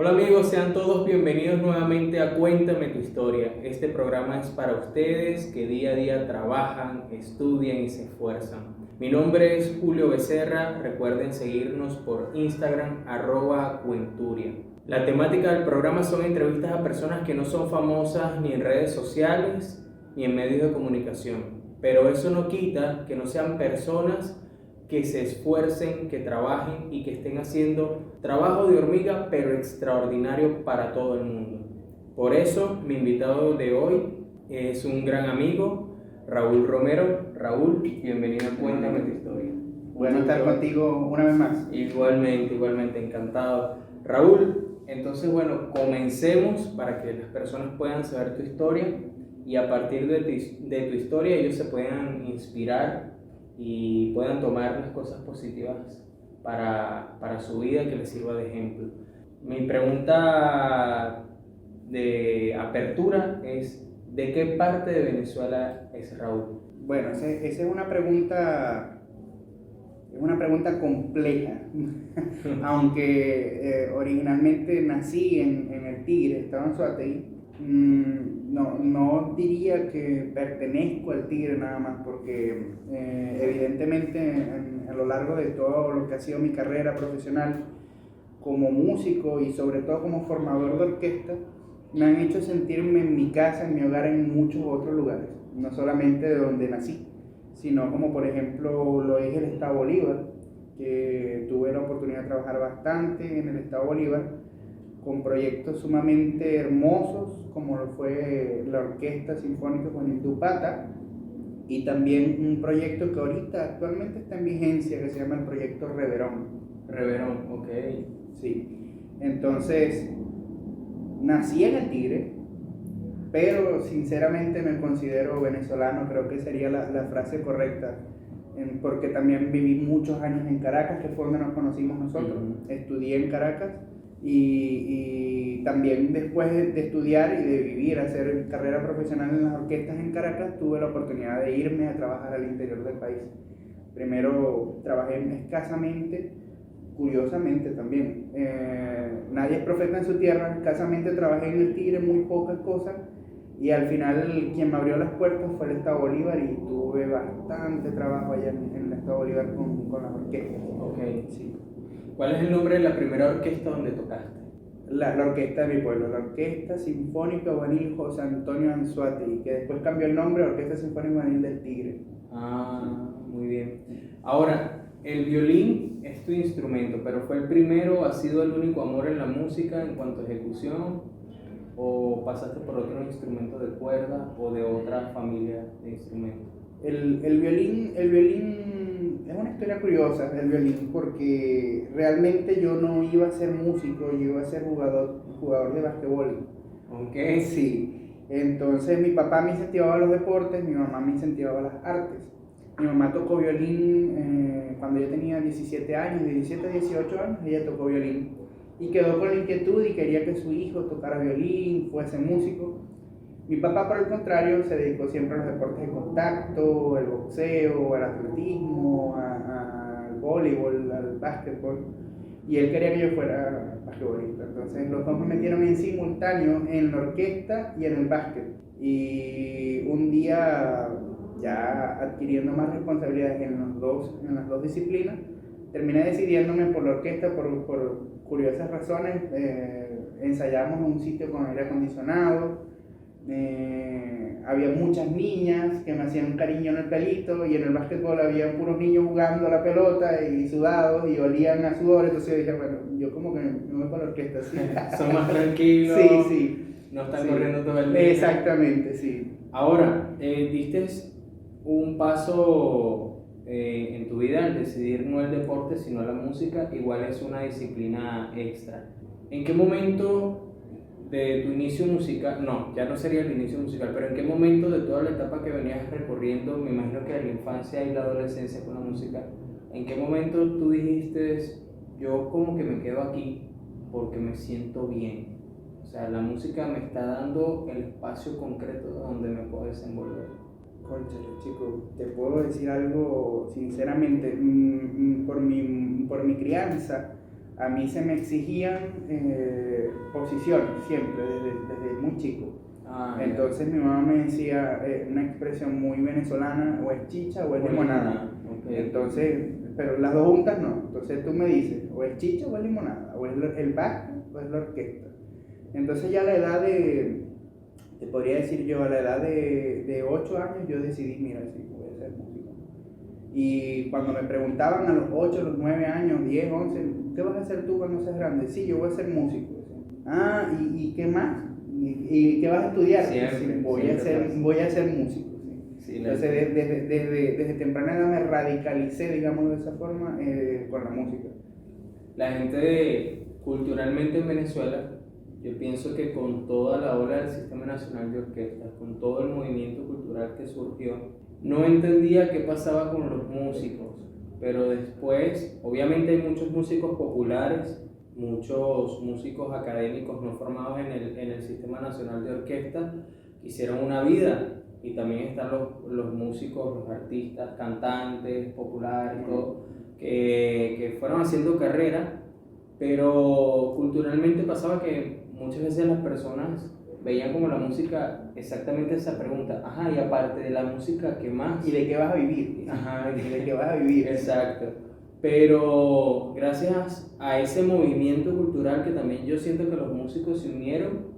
Hola amigos, sean todos bienvenidos nuevamente a Cuéntame tu historia. Este programa es para ustedes que día a día trabajan, estudian y se esfuerzan. Mi nombre es Julio Becerra, recuerden seguirnos por Instagram @cuenturia. La temática del programa son entrevistas a personas que no son famosas ni en redes sociales ni en medios de comunicación, pero eso no quita que no sean personas que se esfuercen, que trabajen y que estén haciendo trabajo de hormiga, pero extraordinario para todo el mundo. Por eso, mi invitado de hoy es un gran amigo, Raúl Romero. Raúl, bienvenido a Cuéntame tu historia. Bueno estar contigo una vez más. Igualmente, encantado. Raúl, entonces, bueno, comencemos para que las personas puedan saber tu historia y a partir de tu historia ellos se puedan inspirar y puedan tomar las cosas positivas para su vida que les sirva de ejemplo. Mi pregunta de apertura es: ¿de qué parte de Venezuela es Raúl? Bueno, esa es una pregunta compleja. Aunque originalmente nací en el Tigre, estaba en Suategui, no diría que pertenezco al Tigre nada más, porque evidentemente a lo largo de todo lo que ha sido mi carrera profesional como músico y sobre todo como formador de orquesta, me han hecho sentirme en mi casa, en mi hogar, en muchos otros lugares, no solamente de donde nací, sino como por ejemplo lo es el Estado Bolívar, que tuve la oportunidad de trabajar bastante en el Estado Bolívar, con proyectos sumamente hermosos, como lo fue la Orquesta Sinfónica Juvenil Dupata, y también un proyecto que ahorita actualmente está en vigencia, que se llama el Proyecto Reverón. Reverón, ok. Sí, entonces nací en el Tigre, pero sinceramente me considero venezolano, creo que sería la frase correcta, porque también viví muchos años en Caracas, que fue donde nos conocimos nosotros. Estudié en Caracas y también después de estudiar y de vivir, hacer carrera profesional en las orquestas en Caracas, tuve la oportunidad de irme a trabajar al interior del país. Primero trabajé escasamente, curiosamente también, nadie es profeta en su tierra, escasamente trabajé en el Tigre muy pocas cosas, y al final quien me abrió las puertas fue el Estado Bolívar, y tuve bastante trabajo allá en el Estado Bolívar con las orquestas. Ok. Sí. ¿Cuál es el nombre de la primera orquesta donde tocaste? La orquesta de mi pueblo, la Orquesta Sinfónica Juvenil José Antonio Anzoátegui, que después cambió el nombre a Orquesta Sinfónica Juvenil del Tigre. Ah, muy bien. Ahora, el violín es tu instrumento, pero ¿fue el primero, ha sido el único amor en la música en cuanto a ejecución? ¿O pasaste por otro instrumento de cuerda o de otra familia de instrumentos? El violín es una historia curiosa, el violín, porque realmente yo no iba a ser músico, yo iba a ser jugador de basquetbol. Ok. Sí, entonces mi papá me incentivaba a los deportes, mi mamá me incentivaba a las artes. Mi mamá tocó violín cuando yo tenía 17 años, de 17 a 18 años, ella tocó violín. Y quedó con la inquietud y quería que su hijo tocara violín, fuese músico. Mi papá, por el contrario, se dedicó siempre a los deportes de contacto, el boxeo, al atletismo, al voleibol, al básquetbol, y él quería que yo fuera basquetbolista. Entonces los dos me metieron en simultáneo en la orquesta y en el básquet. Y un día, ya adquiriendo más responsabilidades en las dos disciplinas, terminé decidiéndome por la orquesta por curiosas razones. Ensayamos en un sitio con aire acondicionado. Había muchas niñas que me hacían un cariño en el pelito, y en el básquetbol había puros niños jugando a la pelota y sudados y olían a sudor. Entonces yo dije, bueno, yo como que me voy para la orquesta, ¿sí? Son más tranquilos. Sí. No están corriendo todo el día. Exactamente, sí. Ahora, diste un paso en tu vida al decidir no el deporte sino la música, igual es una disciplina extra. ¿En qué momento de tu inicio musical, no, ya no sería el inicio musical, pero en qué momento de toda la etapa que venías recorriendo, me imagino que de la infancia y la adolescencia con la música, en qué momento tú dijiste, yo como que me quedo aquí porque me siento bien? O sea, la música me está dando el espacio concreto donde me puedo desenvolver. Cónchale, chico, te puedo decir algo sinceramente, por mi crianza, a mí se me exigían posiciones siempre, desde muy chico. Entonces mi mamá me decía una expresión muy venezolana, o es chicha o es limonada. Okay. Entonces, pero las dos juntas no. Entonces tú me dices, o es chicha o es limonada, o es el back o es la orquesta. Entonces ya a la edad te podría decir yo, a la edad de 8 años yo decidí, mira, sí, voy a ser músico. Y cuando me preguntaban a los 8, los 9 años, 10, 11, ¿qué vas a hacer tú cuando seas grande? Sí, yo voy a ser músico. Ah, ¿y qué más? ¿Y qué vas a estudiar? Siempre, voy a ser músico. Sí. Entonces desde temprana edad me radicalicé, digamos de esa forma, con la música. La gente culturalmente en Venezuela, yo pienso que con toda la ola del Sistema Nacional de Orquestas, con todo el movimiento cultural que surgió, no entendía qué pasaba con los músicos, pero después, obviamente hay muchos músicos populares, muchos músicos académicos no formados en el Sistema Nacional de Orquestas, que hicieron una vida, y también están los músicos, los artistas, cantantes, populares, todo, que fueron haciendo carrera, pero culturalmente pasaba que muchas veces las personas veían como la música exactamente esa pregunta, ajá, y aparte de la música, ¿qué más? ¿Y de qué vas a vivir? Ajá, ¿y de qué vas a vivir? Exacto. Pero gracias a ese movimiento cultural que también yo siento que los músicos se unieron,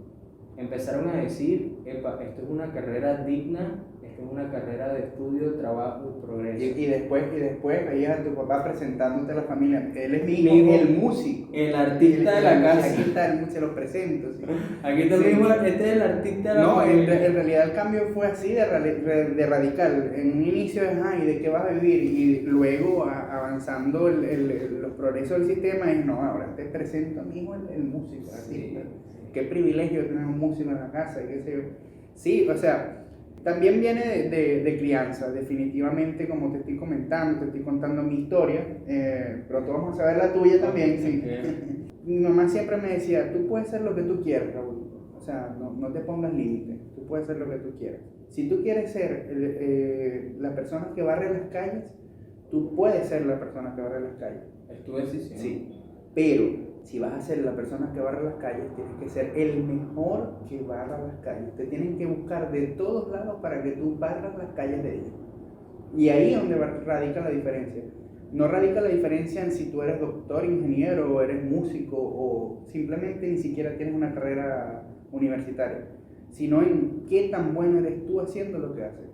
empezaron a decir, epa, esto es una carrera digna, esto es una carrera de estudio, de trabajo y progreso. Y después veías a tu papá presentándote a la familia, él es mi hijo, el músico, el artista de la casa. Aquí está, se lo presento. ¿Sí? Aquí está el mismo, este es el artista de la familia. No, en realidad el cambio fue así de radical. En un inicio es, ¿y de qué vas a vivir? Y luego avanzando los progresos del sistema es, no, ahora te presento a mi hijo el músico, artista. Qué privilegio tener un músico en la casa, qué sé yo. Sí, o sea, también viene de crianza, definitivamente, como te estoy comentando, te estoy contando mi historia, pero todos vamos a saber la tuya también, sí. Mi mamá siempre me decía, tú puedes ser lo que tú quieras, Raúl, o sea, no te pongas límites, tú puedes ser lo que tú quieras. Si tú quieres ser la persona que barre las calles, tú puedes ser la persona que barre las calles. Es tu decisión. Sí, pero si vas a ser la persona que barra las calles, tienes que ser el mejor que barra las calles. Te tienen que buscar de todos lados para que tú barras las calles de ellos. Y ahí es donde radica la diferencia. No radica la diferencia en si tú eres doctor, ingeniero, o eres músico, o simplemente ni siquiera tienes una carrera universitaria, sino en qué tan bueno eres tú haciendo lo que haces.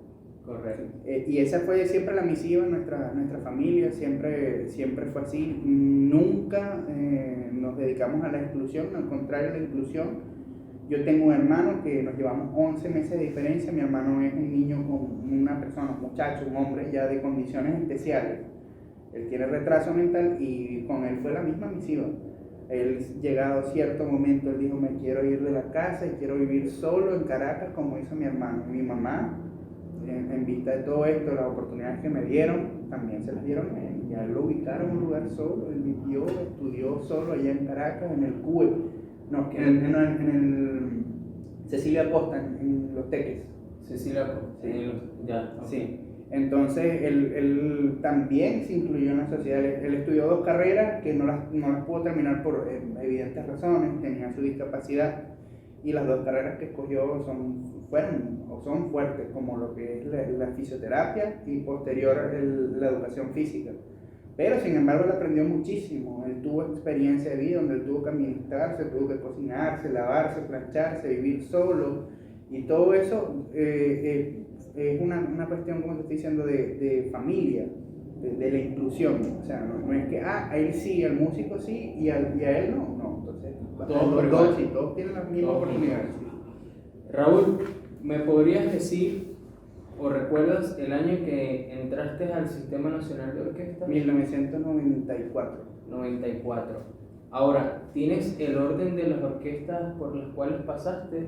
Correcto. Y esa fue siempre la misiva en nuestra familia, siempre fue así. Nunca nos dedicamos a la exclusión, al contrario de la inclusión. Yo tengo un hermano que nos llevamos 11 meses de diferencia. Mi hermano es un niño con una persona, un muchacho, un hombre ya de condiciones especiales. Él tiene retraso mental y con él fue la misma misiva. Él, llegado a cierto momento, él dijo, me quiero ir de la casa y quiero vivir solo en Caracas como hizo mi hermano. Mi mamá, en vista de todo esto, las oportunidades que me dieron, también se las dieron a él. Ya lo ubicaron en un lugar solo, él vivió, estudió solo allá en Caracas, en el CUE, en el Cecilia Costa, en Los Teques. Cecilia Costa, sí. Ya. Okay. Sí. Entonces él también se incluyó en la sociedad. Él estudió 2 carreras que no las pudo terminar por evidentes razones, tenía su discapacidad, y las 2 carreras que escogió son fuertes, como lo que es la fisioterapia y posterior la educación física. Pero sin embargo él aprendió muchísimo. Él tuvo experiencia de vida donde él tuvo que administrarse, tuvo que cocinarse, lavarse, plancharse, vivir solo, y todo eso es una cuestión, como te estoy diciendo, de familia, de la inclusión. O sea, no es que a él sí, al músico sí, y a él no. Entonces, todos tienen las mismas oportunidades. Raúl, ¿me podrías decir o recuerdas el año que entraste al Sistema Nacional de Orquestas? 1994. 94. Ahora, ¿tienes el orden de las orquestas por las cuales pasaste?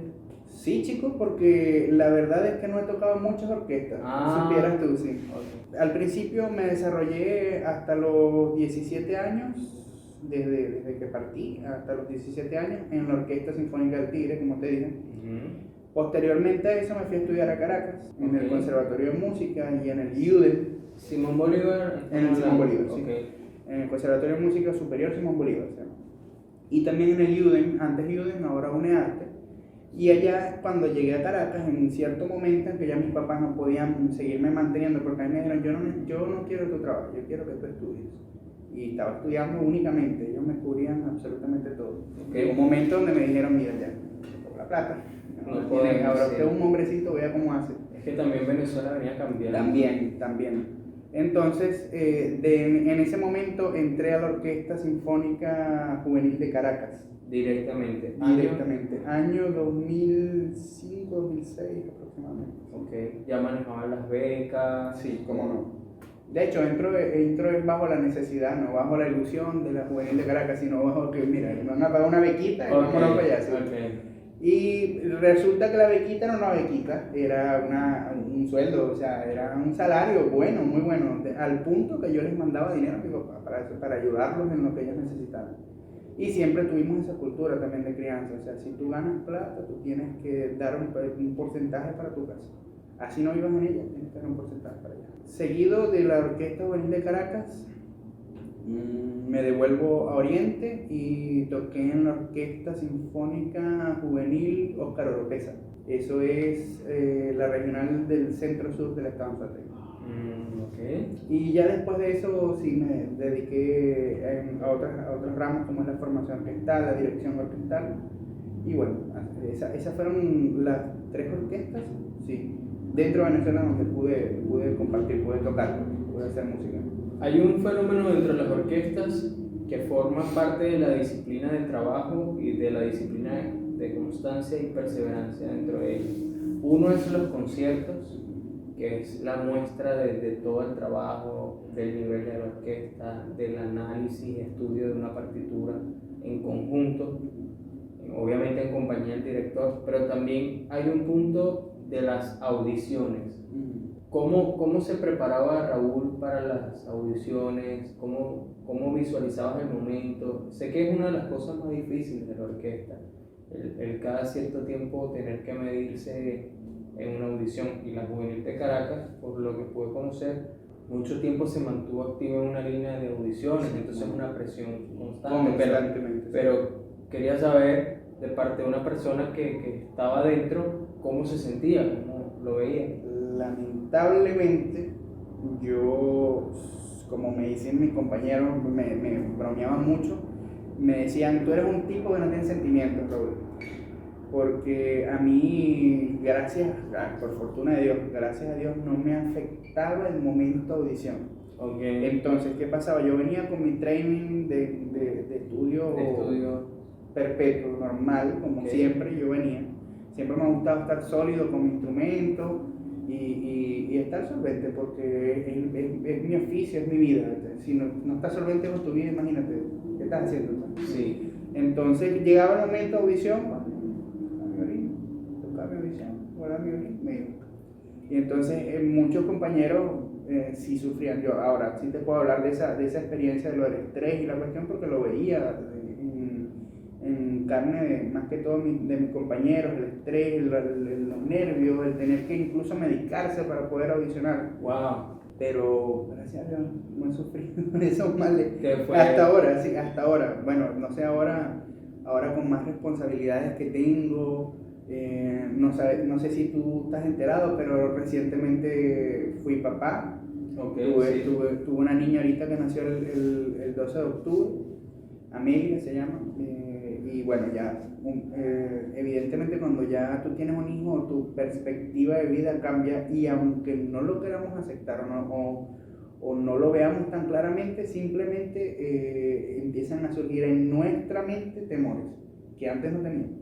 Sí, chicos, porque la verdad es que no he tocado muchas orquestas, supieras tú, sí. Okay. Al principio me desarrollé hasta los 17 años, desde que partí hasta los 17 años, en la Orquesta Sinfónica del Tigre, como te dije. Uh-huh. Posteriormente a eso me fui a estudiar a Caracas, en el Conservatorio de Música y en el IUDEL. ¿Simón Bolívar? En el Simón Bolívar, sí. Okay. En el Conservatorio de Música Superior Simón Bolívar, ¿sí? y también en el UDEM, antes UDEM, ahora UNEARTE. Y allá, cuando llegué a Caracas, en cierto momento en que ya mis papás no podían seguirme manteniendo, porque a mí me dijeron, yo no quiero tu trabajo, yo quiero que tú estudies. Y estaba estudiando únicamente, ellos me cubrían absolutamente todo. Okay. Llegó un momento donde me dijeron, mira ya, por la plata, ahora usted es un hombrecito, vea cómo hace. Es que también Venezuela venía cambiando. También. Entonces, en ese momento entré a la Orquesta Sinfónica Juvenil de Caracas. Directamente. Año 2005, 2006 aproximadamente. Ok, ya manejaban las becas. Sí, cómo no. De hecho, entro bajo la necesidad, no bajo la ilusión de la Juvenil de Caracas, sino bajo que, mira, me van a pagar una bequita y vámonos para allá. ¿Sí? Okay. Y resulta que la bequita no era una bequita, era un sueldo, o sea, era un salario bueno, muy bueno, al punto que yo les mandaba dinero a mi papá para ayudarlos en lo que ellos necesitaban. Y siempre tuvimos esa cultura también de crianza, o sea, si tú ganas plata, tú tienes que dar un porcentaje para tu casa. Así no vivas en ella, tienes que dar un porcentaje para allá. Seguido de la Orquesta Juvenil de Caracas, me devuelvo a Oriente y toqué en la Orquesta Sinfónica Juvenil Óscar Oropesa. Eso es la regional del centro-sur del estado de Anzoátegui. Okay. Y ya después de eso sí me dediqué a otros ramos como es la formación orquestal, la dirección orquestal. Y bueno, esas fueron las 3 orquestas, sí, dentro de Venezuela donde pude compartir, pude tocar, pude hacer música. Hay un fenómeno dentro de las orquestas que forma parte de la disciplina de trabajo y de la disciplina de constancia y perseverancia dentro de ellos. Uno es los conciertos, que es la muestra de todo el trabajo, del nivel de la orquesta, del análisis y estudio de una partitura en conjunto, obviamente en compañía del director, pero también hay un punto de las audiciones. ¿Cómo se preparaba Raúl para las audiciones? ¿Cómo visualizabas el momento? Sé que es una de las cosas más difíciles de la orquesta, el cada cierto tiempo tener que medirse en una audición, y la Juvenil de Caracas, por lo que pude conocer, mucho tiempo se mantuvo activa en una línea de audiciones, entonces es una presión constante. Pero quería saber, de parte de una persona que estaba dentro, cómo se sentía, cómo lo veía. Lamentablemente, yo, como me dicen mis compañeros, me bromeaban mucho, me decían, tú eres un tipo que no tiene sentimientos, Raúl. Porque a mí, por fortuna de Dios, gracias a Dios, no me afectaba el momento de audición. Okay. Entonces, ¿qué pasaba? Yo venía con mi training de estudio perpetuo, normal, como siempre yo venía. Siempre me ha gustado estar sólido con mi instrumento y estar solvente, porque es mi oficio, es mi vida. Si no estás solvente con tu vida, imagínate, ¿qué estás haciendo? Sí. Entonces, llegaba el momento de audición, y entonces muchos compañeros sí sufrían. Yo ahora sí te puedo hablar de esa experiencia de lo del estrés y la cuestión, porque lo veía en carne más que todo de mis compañeros, el estrés, los nervios, el tener que incluso medicarse para poder audicionar. Wow. Pero gracias a Dios no he sufrido esos males fue? hasta ahora, sí, hasta ahora. Bueno, no sé ahora con más responsabilidades que tengo. No sé si tú estás enterado, pero recientemente fui papá. Okay, tuve una niña ahorita que nació el 12 de octubre, Amelia se llama, y bueno, ya evidentemente cuando ya tú tienes un hijo, tu perspectiva de vida cambia, y aunque no lo queramos aceptar o no lo veamos tan claramente, simplemente empiezan a surgir en nuestra mente temores que antes no teníamos.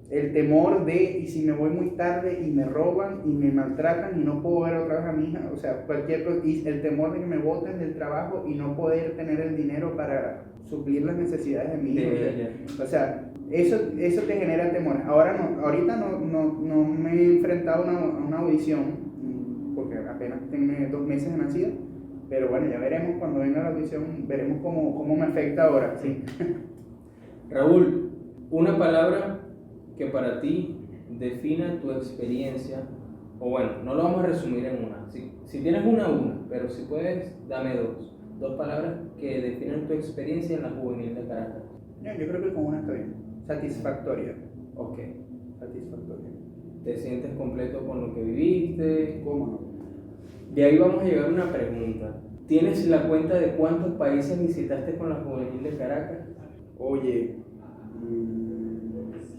El temor de, y si me voy muy tarde y me roban y me maltratan y no puedo ver otra vez a mi hija, o sea, cualquier cosa, y el temor de que me boten del trabajo y no poder tener el dinero para suplir las necesidades de mi hija. O sea, eso te genera temor. Ahorita no me he enfrentado a una audición, porque apenas tengo 2 meses de nacido, pero bueno, ya veremos cuando venga la audición, veremos cómo me afecta ahora, sí. Raúl, una palabra que para ti defina tu experiencia, o bueno, no lo vamos a resumir en una. Si tienes una, pero si puedes, dame 2 palabras que definan tu experiencia en la Juvenil de Caracas. Yo creo que con una está bien. Satisfactoria. Ok. Satisfactoria. ¿Te sientes completo con lo que viviste? ¿Cómo no? De ahí vamos a llegar a una pregunta. ¿Tienes la cuenta de cuántos países visitaste con la Juvenil de Caracas? Oye,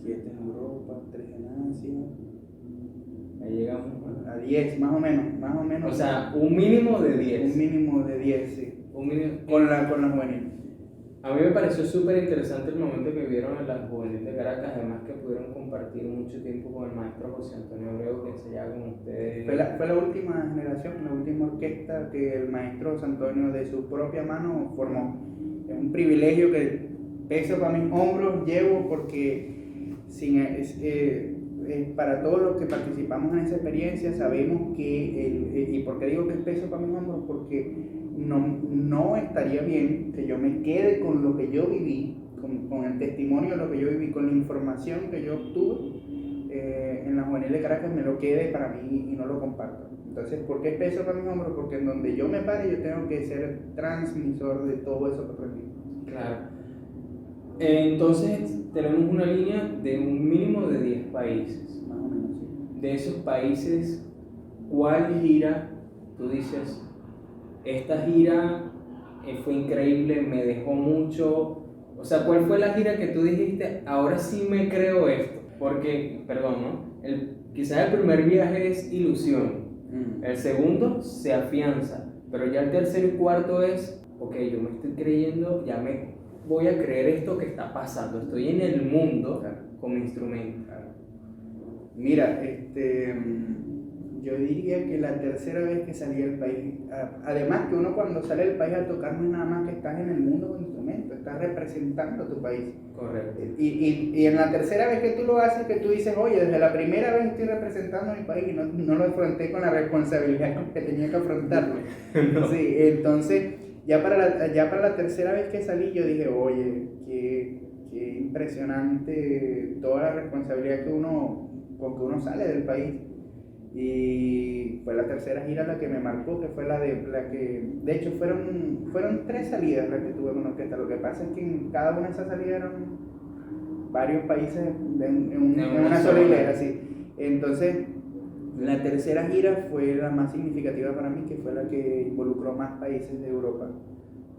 7 en Europa, 3 en Asia. Ahí llegamos. A 10, más o menos. O sea, un mínimo de 10. Un mínimo de 10, sí. Un mínimo. Con la juvenil. A mí me pareció súper interesante el momento que vivieron en la Juvenil de Caracas, además que pudieron compartir mucho tiempo con el maestro José Antonio Abreu, que enseñaba con ustedes. Fue la última generación, la última orquesta que el maestro José Antonio de su propia mano formó. Es un privilegio que peso para mis hombros llevo porque para todos los que participamos en esa experiencia sabemos que, ¿y por qué digo que es peso para mis hombros? Porque no estaría bien que yo me quede con lo que yo viví, con el testimonio de lo que yo viví, con la información que yo obtuve en la Juvenil de Caracas, me lo quede para mí y no lo comparto. Entonces, ¿por qué es peso para mis hombros? Porque en donde yo me pare yo tengo que ser transmisor de todo eso que aprendí. Claro. Entonces, tenemos una línea de un mínimo de 10 países. Más o menos, sí. De esos países, ¿cuál gira tú dices, esta gira fue increíble, me dejó mucho? O sea, ¿cuál fue la gira que tú dijiste, ahora sí me creo esto? Porque, perdón, ¿no? Quizás el primer viaje es ilusión, el segundo se afianza, pero ya el tercero y cuarto es, ok, yo me estoy creyendo, ya me voy a creer esto que está pasando, estoy en el mundo con mi instrumento. Mira, yo diría que la tercera vez que salí del país, además que uno cuando sale del país a tocar no es nada más que estás en el mundo con instrumentos, estás representando a tu país. Correcto. Y en la tercera vez que tú lo haces, que tú dices, oye, desde la primera vez estoy representando a mi país y no lo afronté con la responsabilidad con que tenía que afrontarlo. No. Sí, entonces, ya para la tercera vez que salí, yo dije, oye, qué impresionante toda la responsabilidad con que uno sale del país. Y fue la tercera gira la que me marcó, que fue de hecho fueron 3 salidas las que tuve con orquesta. Lo que pasa es que en cada una de esas salidas eran varios países en una sola hilera, sí. Entonces, la tercera gira fue la más significativa para mí, que fue la que involucró más países de Europa,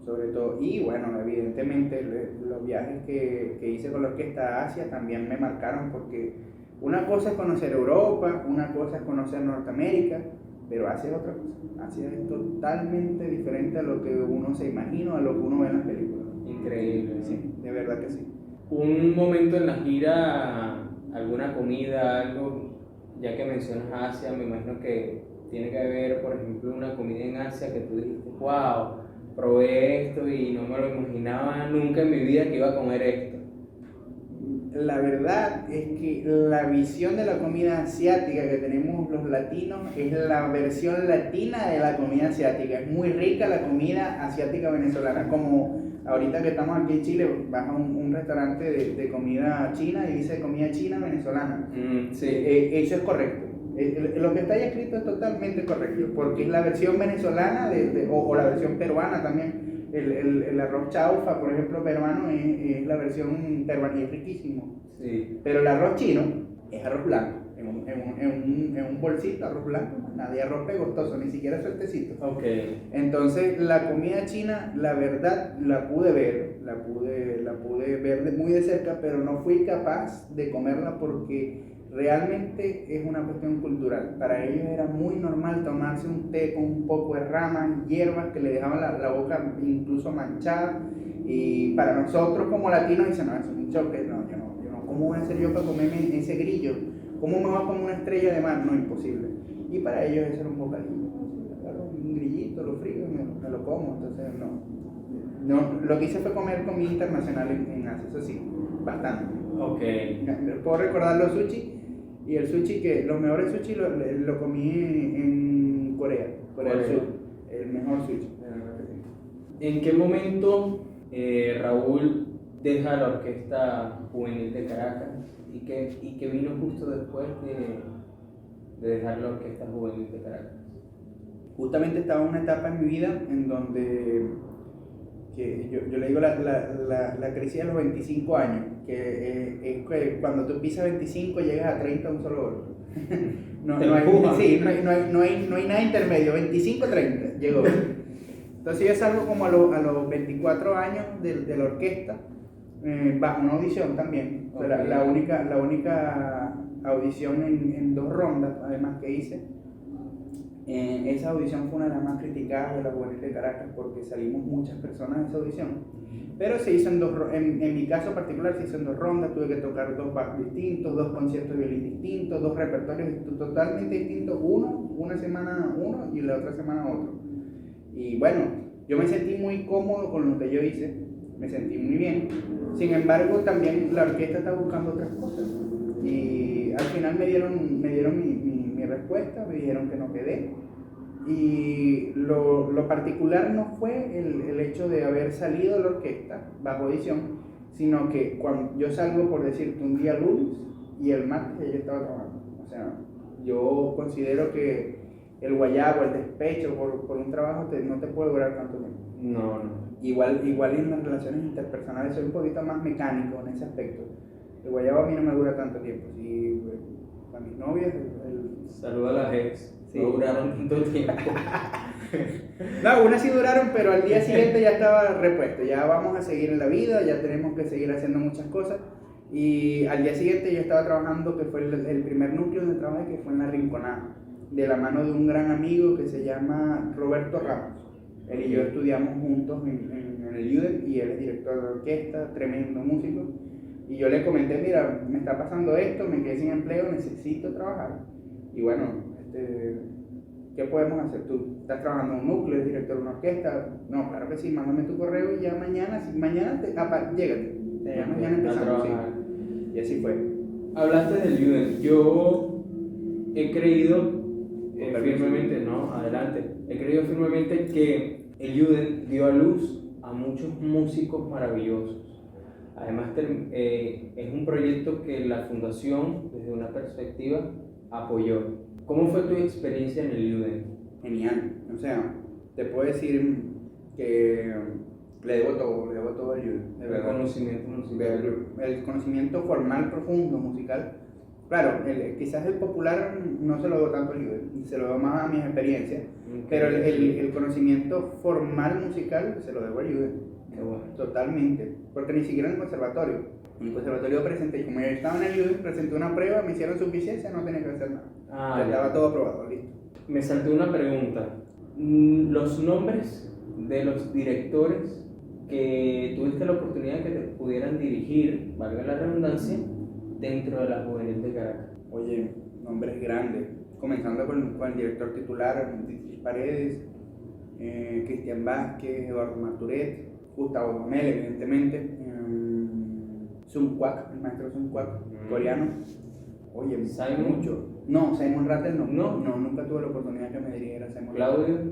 sobre todo. Y bueno, evidentemente los viajes que hice con la orquesta a Asia también me marcaron, porque una cosa es conocer Europa, una cosa es conocer Norteamérica, pero Asia es otra cosa. Asia es totalmente diferente a lo que uno se imagina, a lo que uno ve en las películas. Increíble. Sí, de verdad que sí. Un momento en la gira, alguna comida, algo, ya que mencionas Asia, me imagino que tiene que haber, por ejemplo, una comida en Asia que tú dijiste, wow, probé esto y no me lo imaginaba nunca en mi vida que iba a comer esto. La verdad es que la visión de la comida asiática que tenemos los latinos es la versión latina de la comida asiática. Es muy rica la comida asiática venezolana. Como ahorita que estamos aquí en Chile, vas a un restaurante de comida china y dice comida china venezolana. Sí. Eso es correcto. Lo que está ahí escrito es totalmente correcto, porque es la versión venezolana o la versión peruana también. El arroz chaufa, por ejemplo, peruano, es la versión peruana y es riquísimo. Sí. Pero el arroz chino es arroz blanco, en un bolsito, arroz blanco, nada de arroz pegostoso, ni siquiera sueltecito. Okay. Entonces, la comida china, la verdad, la pude ver muy de cerca, pero no fui capaz de comerla porque realmente es una cuestión cultural. Para ellos era muy normal tomarse un té con un poco de ramas, hierbas que le dejaban la boca incluso manchada. Y para nosotros como latinos dicen, no, eso es un choque, no, ¿cómo voy a hacer yo para comerme ese grillo? ¿Cómo me va a comer una estrella de mar? No, imposible. Y para ellos eso era un bocadillo. Agarro un grillito, lo frío y me lo como. Entonces no, lo que hice fue comer comida internacional en Asia, eso sí, bastante. Okay. Puedo recordar los sushi. Y el sushi, que los mejores sushi lo comí en Corea del Sur, el mejor sushi. ¿En qué momento Raúl deja la Orquesta Juvenil de Caracas y que vino justo después de dejar la Orquesta Juvenil de Caracas? Justamente estaba en una etapa en mi vida en donde que yo le digo la crisis de los 25 años, que es que cuando tú pisas 25 llegas a 30 un solo golpe. No hay nada intermedio, 25-30 llegó. Entonces yo salgo como a los 24 años de la orquesta, bajo una audición también. Okay. La única audición en 2 rondas, además, que hice. Esa audición fue una de las más criticadas de la Juvenil de Caracas porque salimos muchas personas de esa audición. Pero se hizo en mi caso particular se hizo en 2 rondas, tuve que tocar 2 backs distintos, 2 conciertos de violín distintos, 2 repertorios totalmente distintos, una semana uno y la otra semana otro. Y bueno, yo me sentí muy cómodo con lo que yo hice, me sentí muy bien. Sin embargo, también la orquesta está buscando otras cosas. Y al final me dieron mi respuesta, me dijeron que no quedé. Y lo particular no fue el hecho de haber salido de la orquesta bajo audición, sino que cuando yo salgo, por decirte, un día lunes y el martes ya yo estaba trabajando. O sea, yo considero que el guayabo, el despecho por un trabajo no te puede durar tanto tiempo. No. Igual en las relaciones interpersonales soy un poquito más mecánico en ese aspecto. El guayabo a mí no me dura tanto tiempo. Sí, para mis novias... Saluda a las ex. Sí. No duraron tanto tiempo. No, unas sí duraron, pero al día siguiente ya estaba repuesto. Ya vamos a seguir en la vida, ya tenemos que seguir haciendo muchas cosas. Y al día siguiente yo estaba trabajando, que fue el primer núcleo donde trabajé, que fue en La Rinconada, de la mano de un gran amigo que se llama Roberto Ramos. Él y yo estudiamos juntos en el UDEM y él es director de orquesta, tremendo músico. Y yo le comenté, mira, me está pasando esto, me quedé sin empleo, necesito trabajar. Y bueno, ¿qué podemos hacer? ¿Tú estás trabajando en un núcleo, eres director de una orquesta? No, claro que sí, mándame tu correo y ya mañana llégate. Ya mañana empezamos. Sí. Y así fue. Hablaste del UDEM. Yo he creído firmemente, no, adelante. He creído firmemente que el UDEM dio a luz a muchos músicos maravillosos. Además, es un proyecto que la fundación, desde una perspectiva, apoyó. ¿Cómo fue tu experiencia en el UDEM? Genial. O sea, te puedo decir que le debo todo al UDEM. El conocimiento musical. El conocimiento formal, profundo, musical. Claro, quizás el popular no se lo doy tanto al UDEM, se lo doy más a mis experiencias, okay. Pero el conocimiento formal musical se lo debo al UDEM. Bueno. Totalmente, porque ni siquiera en el conservatorio. En el conservatorio presenté, como yo estaba en el UDEM, presenté una prueba, me hicieron suficiencia, no tenía que hacer nada. Ya estaba todo aprobado, listo. Me saltó una pregunta. Los nombres de los directores que tuviste la oportunidad de que te pudieran dirigir, valga la redundancia, dentro de la Juvenil de Caracas. Oye, nombres grandes, comenzando con el director titular, Dietrich Paredes, Cristian Vázquez, Eduardo Marturet, Gustavo Domel, evidentemente, Sun Kwak, el maestro Sun Kwak, coreano. Oye, Simon. Mucho. No, Simon Rattle no. No, nunca tuve la oportunidad que me dirigiera Simon Claudio. Rattle.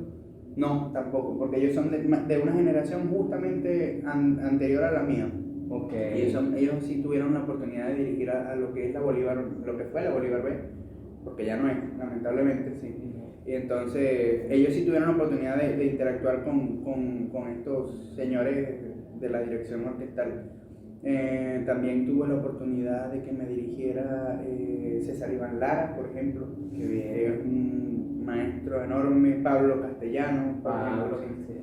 No, tampoco, porque ellos son de una generación justamente anterior a la mía. Okay. Y ellos sí tuvieron la oportunidad de dirigir a lo que es la Bolívar, lo que fue la Bolívar B, porque ya no es, lamentablemente, sí. Y entonces ellos sí tuvieron la oportunidad de interactuar con estos señores de la dirección orquestal. También tuve la oportunidad de que me dirigiera César Iván Lara, por ejemplo, que es un maestro enorme, Pablo Castellano, por ejemplo,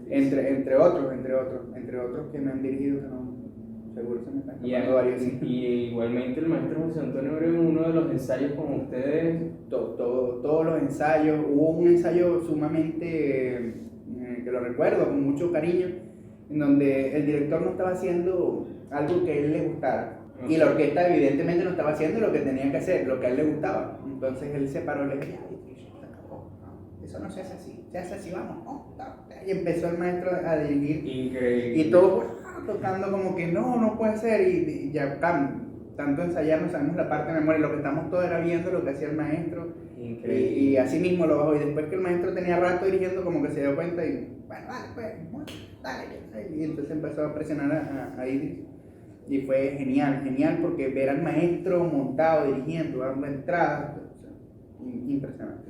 entre otros que me han dirigido, que no, seguro se me están escapando varios. Y igualmente el maestro José Antonio Abreu, en uno de los ensayos con ustedes. Todos los ensayos, hubo un ensayo sumamente, que lo recuerdo con mucho cariño, en donde el director no estaba haciendo algo que a él le gustara. Okay. Y la orquesta evidentemente no estaba haciendo lo que tenía que hacer, lo que a él le gustaba. Entonces él se paró y le dijo, eso no se hace así, se hace así, vamos, ¿no? Y empezó el maestro a dirigir. Increíble. Y todos tocando como que no puede ser, y ya tanto ensayar, no sabemos la parte de memoria, lo que estamos todos era viendo lo que hacía el maestro. Increíble. Y así mismo lo bajó, y después que el maestro tenía rato dirigiendo, como que se dio cuenta y, bueno, dale, y entonces empezó a presionar a Idris. Y fue genial, porque ver al maestro montado, dirigiendo, dando entradas, o sea, impresionante.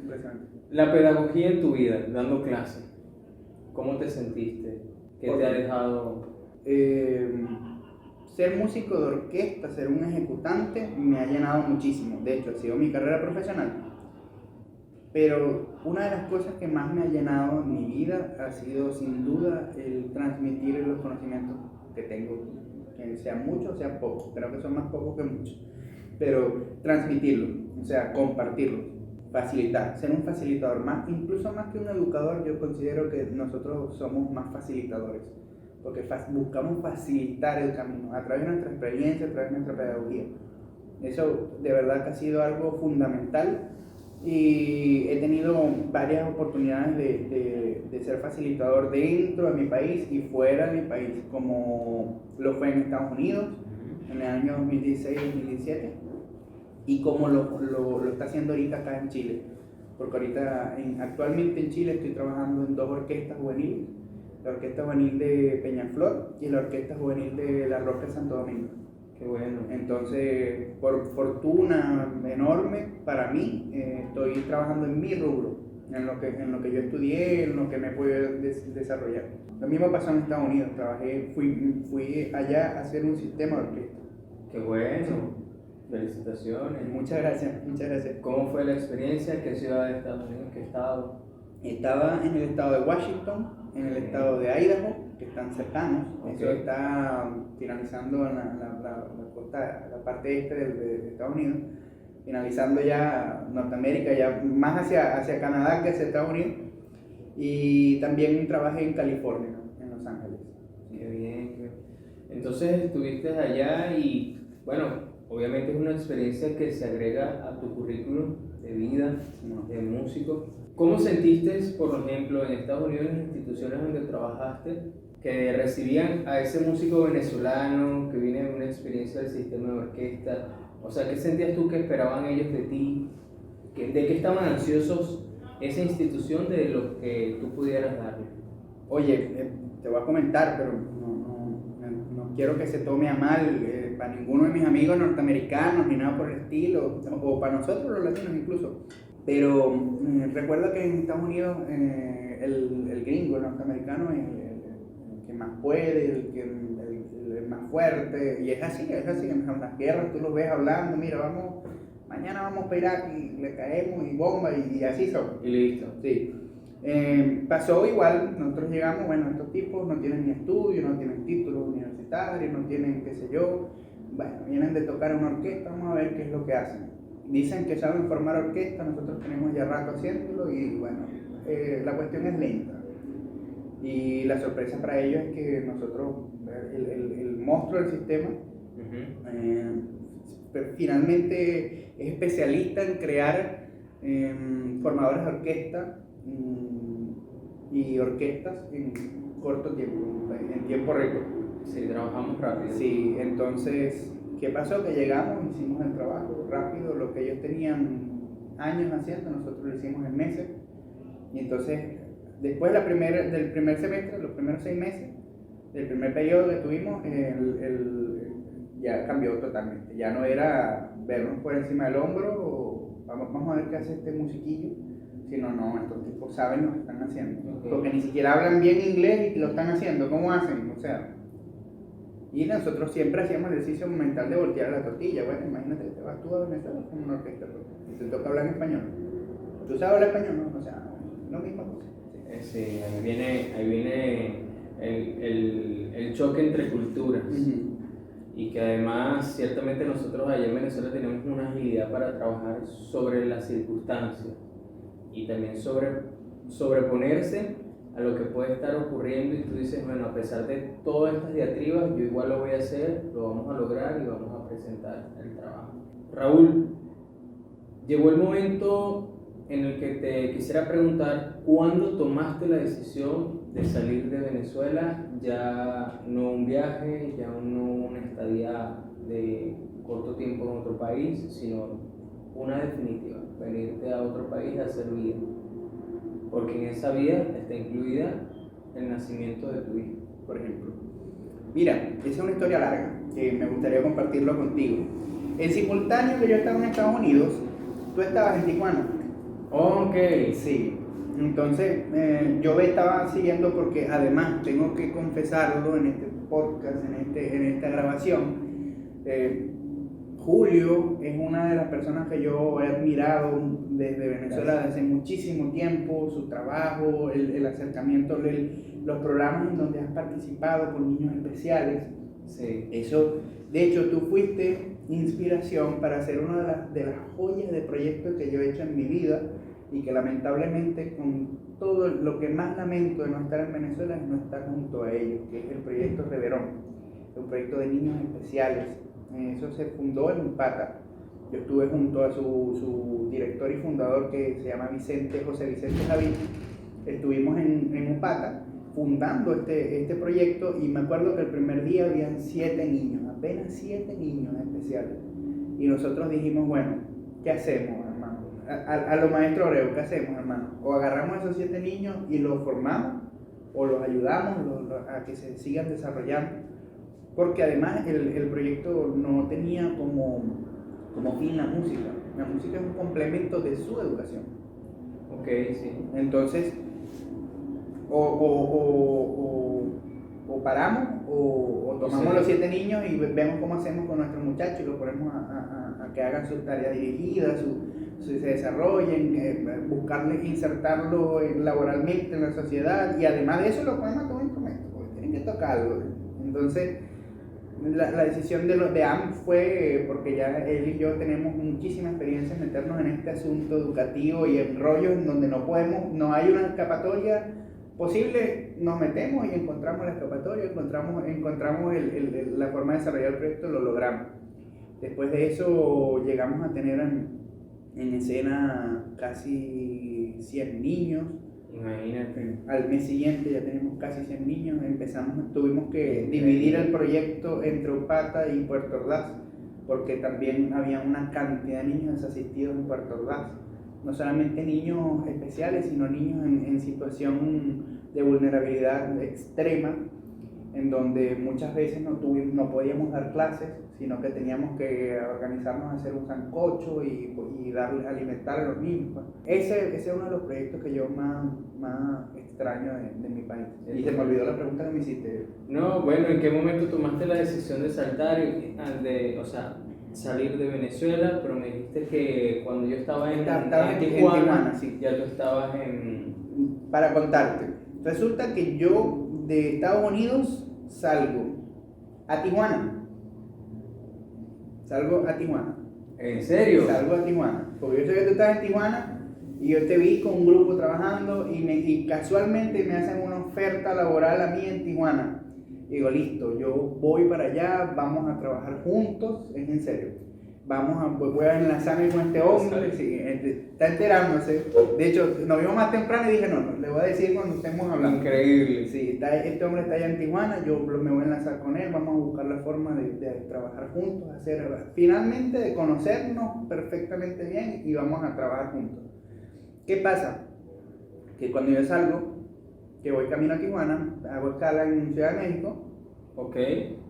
La pedagogía en tu vida, dando clases, ¿cómo te sentiste? ¿Qué te ha dejado? Ser músico de orquesta, ser un ejecutante, me ha llenado muchísimo. De hecho, ha sido mi carrera profesional. Pero una de las cosas que más me ha llenado en mi vida ha sido sin duda el transmitir los conocimientos que tengo, que sean muchos o sean pocos. Creo que son más pocos que muchos. Pero transmitirlos, o sea, compartirlos, facilitar, ser un facilitador, incluso más que un educador. Yo considero que nosotros somos más facilitadores, porque buscamos facilitar el camino a través de nuestra experiencia, a través de nuestra pedagogía. Eso de verdad que ha sido algo fundamental, y he tenido varias oportunidades de ser facilitador dentro de mi país y fuera de mi país, como lo fue en Estados Unidos en el año 2016-2017, y como lo está haciendo ahorita acá en Chile, porque ahorita actualmente en Chile estoy trabajando en 2 orquestas juveniles, la Orquesta Juvenil de Peñaflor y la Orquesta Juvenil de La Roca de Santo Domingo. Qué bueno. Entonces, por fortuna enorme para mí, estoy trabajando en mi rubro, en lo que yo estudié, en lo que me he podido desarrollar. Lo mismo pasó en Estados Unidos, fui allá a hacer un sistema de orquesta. Qué bueno, felicitaciones. Muchas gracias, muchas gracias. ¿Cómo fue la experiencia? ¿Qué ciudad de Estados Unidos? ¿Qué estado? Estaba en el estado de Washington, en el estado de Idaho, que están cercanos. Okay. Eso está finalizando en la costa, la parte este de Estados Unidos, finalizando ya Norteamérica, ya más hacia Canadá que hacia Estados Unidos. Y también trabajé en California, en Los Ángeles. Qué bien, qué bien. Entonces estuviste allá y, bueno, obviamente es una experiencia que se agrega a tu currículum de vida, de músico. ¿Cómo sentiste, por ejemplo, en Estados Unidos, en las instituciones donde trabajaste, que recibían a ese músico venezolano que viene de una experiencia del sistema de orquesta? O sea, ¿qué sentías tú que esperaban ellos de ti? ¿De qué estaban ansiosos esa institución de lo que tú pudieras darle? Oye, te voy a comentar, pero no quiero que se tome a mal para ninguno de mis amigos norteamericanos ni nada por el estilo, o para nosotros los latinos incluso. Pero recuerda que en Estados Unidos el gringo, el norteamericano, es el que más puede, el más fuerte, y es así, en las guerras tú los ves hablando, mira, mañana vamos para Irak y le caemos y bomba y así son. Y listo. Sí. Pasó igual, nosotros llegamos, bueno, estos tipos no tienen ni estudio, no tienen títulos universitarios, no tienen qué sé yo, bueno, vienen de tocar en una orquesta, vamos a ver qué es lo que hacen. Dicen que saben formar orquesta, nosotros tenemos ya rato haciéndolo y bueno, la cuestión es lenta. Y la sorpresa para ellos es que nosotros, el monstruo del sistema, finalmente es especialista en crear formadores de orquesta y orquestas en corto tiempo, en tiempo récord. Sí, trabajamos rápido. Sí, entonces, ¿qué pasó? Que llegamos, hicimos el trabajo rápido, lo que ellos tenían años haciendo, nosotros lo hicimos en meses. Y entonces, después del primer semestre, los primeros 6 meses, del primer periodo que tuvimos, ya cambió totalmente. Ya no era vernos por encima del hombro o vamos a ver qué hace este musiquillo, sino no, estos tipos saben lo que están haciendo. Okay. Porque ni siquiera hablan bien inglés y lo están haciendo. ¿Cómo hacen? O sea, y nosotros siempre hacíamos el ejercicio mental de voltear la tortilla. Bueno, imagínate que te vas tú a Venezuela con una orquesta y te toca hablar en español. ¿Tú sabes hablar español? No, o sea, lo mismo. Sí, ahí viene el choque entre culturas. Y que además, ciertamente nosotros allá en Venezuela tenemos una agilidad para trabajar sobre las circunstancias y también sobreponerse a lo que puede estar ocurriendo, y tú dices, bueno, a pesar de todas estas diatribas, yo igual lo voy a hacer, lo vamos a lograr y vamos a presentar el trabajo. Raúl, llegó el momento en el que te quisiera preguntar, ¿cuándo tomaste la decisión de salir de Venezuela? Ya no un viaje, ya no una estadía de corto tiempo en otro país, sino una definitiva, venirte a otro país a hacer vida. Porque en esa vida está incluida el nacimiento de tu hijo, por ejemplo. Mira, esa es una historia larga que me gustaría compartirlo contigo. En simultáneo que yo estaba en Estados Unidos, tú estabas en Tijuana. Ok. Sí. Entonces, yo estaba siguiendo porque además tengo que confesarlo en este podcast, en esta grabación, Julio es una de las personas que yo he admirado desde Venezuela desde hace muchísimo tiempo, su trabajo, el acercamiento, los programas en donde has participado con niños especiales. Sí. Eso, de hecho, tú fuiste inspiración para hacer una de las joyas de proyectos que yo he hecho en mi vida y que lamentablemente con todo lo que más lamento de no estar en Venezuela es no estar junto a ellos, que es el proyecto Reverón, un proyecto de niños especiales. Eso se fundó en Upata. Yo estuve junto a su director y fundador, que se llama José Vicente Javid. Estuvimos en Upata fundando este proyecto y me acuerdo que el primer día habían 7 niños, apenas 7 niños especiales. Y nosotros dijimos, bueno, ¿qué hacemos, hermano? A los maestros Obreo, ¿qué hacemos, hermano? O agarramos a esos 7 niños y los formamos, o los ayudamos a que se sigan desarrollando. Porque además el proyecto no tenía como fin la música. La música es un complemento de su educación. Ok, sí. Entonces, o paramos o tomamos los 7 niños y vemos cómo hacemos con nuestros muchachos y los ponemos a que hagan sus tareas dirigidas, se desarrollen, buscarles insertarlo laboralmente en la sociedad, y además de eso lo ponemos a todo instrumento, porque tienen que tocarlo. Entonces, la decisión de AM fue porque ya él y yo tenemos muchísima experiencia en meternos en este asunto educativo y en rollos en donde no hay una escapatoria posible. Nos metemos y encontramos la escapatoria, encontramos la forma de desarrollar el proyecto, lo logramos. Después de eso llegamos a tener en escena casi 100 niños. Imagínate. Al mes siguiente ya tenemos casi 100 niños. Tuvimos que dividir el proyecto entre Upata y Puerto Ordaz, porque también había una cantidad de niños desasistidos en Puerto Ordaz. No solamente niños especiales, sino niños en situación de vulnerabilidad extrema, en donde muchas veces no podíamos dar clases, sino que teníamos que organizarnos a hacer un sancocho y alimentar a los niños. Ese es uno de los proyectos que yo más extraño de mi país. Y se me olvidó la pregunta que me hiciste. No, bueno, ¿en qué momento tomaste la decisión de salir de Venezuela? Pero me dijiste que cuando yo estaba en Tijuana, sí. Ya tú estabas en... Para contarte, resulta que yo de Estados Unidos salgo a Tijuana. ¿En serio? Salgo a Tijuana. Porque yo sé que tú estás en Tijuana y yo te vi con un grupo trabajando y casualmente me hacen una oferta laboral a mí en Tijuana. Y digo, listo, yo voy para allá, vamos a trabajar juntos, es en serio. Voy a enlazarme con este hombre, sí, está enterándose. De hecho, nos vimos más temprano y dije, no, le voy a decir cuando estemos hablando. Increíble. Sí, este hombre está allá en Tijuana, yo me voy a enlazar con él, vamos a buscar la forma de trabajar juntos, finalmente de conocernos perfectamente bien y vamos a trabajar juntos. ¿Qué pasa? Que cuando yo salgo, que voy camino a Tijuana, hago escala en Ciudad de México. Ok.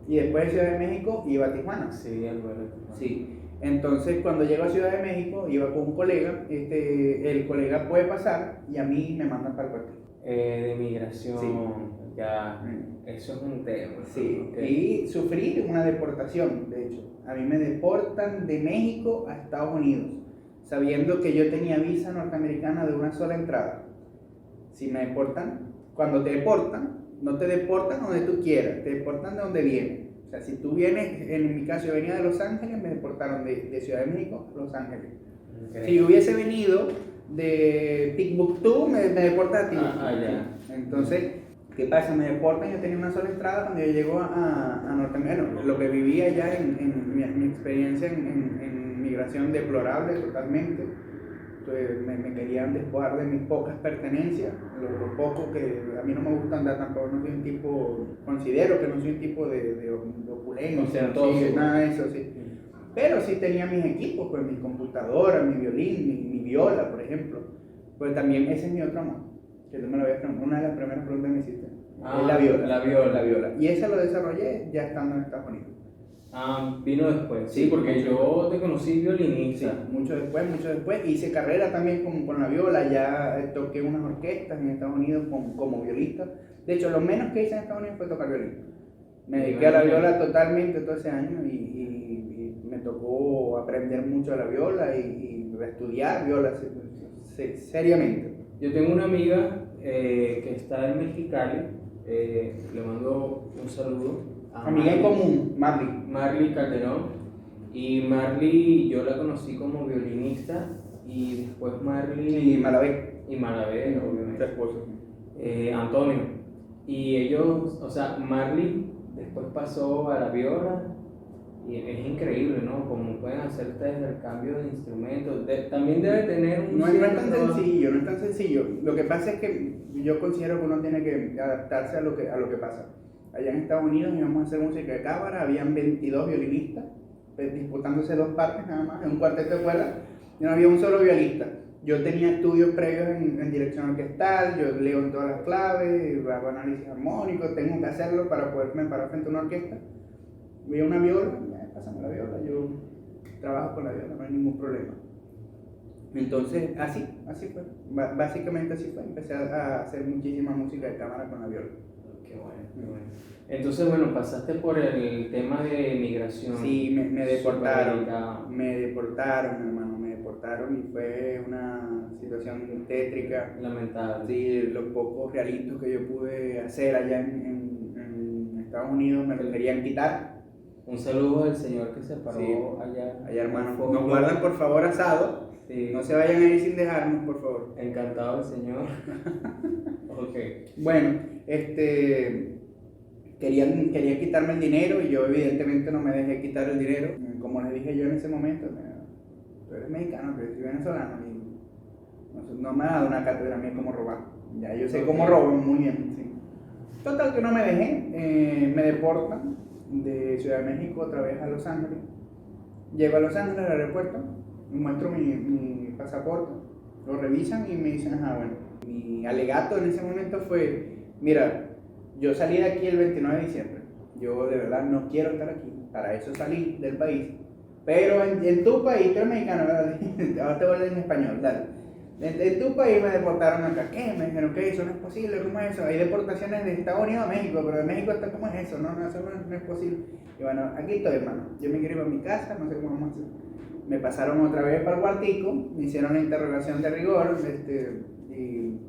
Y después de Ciudad de México iba a Tijuana. Sí, el vuelo. Sí. Entonces, cuando llego a Ciudad de México, iba con un colega, el colega puede pasar y a mí me mandan para el cuartel. De migración, Sí. Ya, eso es un tema. Sí, Okay. y sufrí una deportación, de hecho. A mí me deportan de México a Estados Unidos, sabiendo que yo tenía visa norteamericana de una sola entrada. Si me deportan, cuando te deportan, no te deportan donde tú quieras, te deportan de donde vienes. O sea, si tú vienes, en mi caso yo venía de Los Ángeles, me deportaron de Ciudad de México a Los Ángeles. Okay. Si yo hubiese venido de Timbuktu, me deportan a Timbuktu. Ya. Entonces, ¿qué pasa? Me deportan, yo tenía una sola entrada cuando yo llego a Norteamérica. Bueno, lo que viví allá en mi experiencia en migración deplorable totalmente. Entonces, me querían despojar de mis pocas pertenencias, lo poco que a mí no me gusta andar tampoco, no soy un tipo, considero que no soy un tipo de opulencia, sí, nada de eso, sí. Pero sí tenía mis equipos, pues mi computadora, mi violín, mi viola, por ejemplo. Pues también ese es mi otro amor, que tú me lo habías preguntado, una de las primeras preguntas que me hiciste. Ah, la viola. La viola. Y esa lo desarrollé ya estando en Estados Unidos. Vino después, sí, Sí, porque mucho yo te conocí Sí, violinista. mucho después. Hice carrera también con la viola, ya toqué unas orquestas en Estados Unidos como violista. De hecho, lo menos que hice en Estados Unidos fue tocar violín. Me dediqué a la viola totalmente todo ese año y me tocó aprender mucho de la viola y estudiar viola seriamente. Yo tengo una amiga que está en Mexicali, le mando un saludo a Amiga en común, Marley. Marley Calderón. Y Marley yo la conocí como violinista y después Marley Y Malavé. y Malavé, Tu obviamente. esposo. Antonio. Y ellos, o sea, Marley después pasó a la viola y es increíble, ¿no? Como pueden hacer ustedes el cambio de instrumentos. También debe tener un No es tan cierto- sencillo, no es tan sencillo. Lo que pasa es que yo considero que uno tiene que adaptarse a lo que pasa. Allá en Estados Unidos íbamos a hacer música de cámara, habían 22 violinistas, disputándose dos partes nada más, en un cuarteto de cuerdas, y no había un solo violista. Yo tenía estudios previos en dirección orquestal, yo leo en todas las claves, hago análisis armónico, tengo que hacerlo para poderme parar frente a una orquesta. Voy a una viola, pásame la viola, yo trabajo con la viola, no hay ningún problema. Entonces, así fue. Básicamente así fue. Empecé a hacer muchísima música de cámara con la viola. Qué bueno, qué bueno. Entonces, bueno, pasaste por el tema de migración. Sí, me deportaron. Superdelicado. Me deportaron, hermano, me deportaron y fue una situación tétrica. Lamentable. Sí, los pocos realitos que yo pude hacer allá en Estados Unidos me los querían quitar. Un saludo al señor que se paró Sí. allá. Allá, hermano, Fue un nos guardan por favor asado. Sí. No se vayan a ir sin dejarnos, por favor. Encantado el señor. Ok. Bueno, querían quitarme el dinero y yo evidentemente no me dejé quitar el dinero. Como les dije yo en ese momento, tú eres mexicano, pero yo soy venezolano y no me ha dado una cátedra a mí cómo robar. Ya yo sé cómo robo muy bien. Sí. Total que no me dejé, me deportan de Ciudad de México otra vez a Los Ángeles. Llego a Los Ángeles al aeropuerto, muestro mi pasaporte, lo revisan y me dicen, ajá, bueno. Mi alegato en ese momento fue, mira, yo salí de aquí el 29 de diciembre, yo de verdad no quiero estar aquí, para eso salí del país, pero en tu país, tú eres mexicano, ¿verdad? Ahora te vuelvo en español, dale. En tu país me deportaron acá, ¿qué? Me dijeron, ¿qué? Eso no es posible, ¿cómo es eso? Hay deportaciones de Estados Unidos a México, pero de México está, ¿cómo es eso? No, eso no es posible. Y bueno, aquí estoy, hermano, yo me quiero ir a mi casa, no sé cómo vamos a hacer. Me pasaron otra vez para el cuartico, me hicieron la interrogación de rigor, y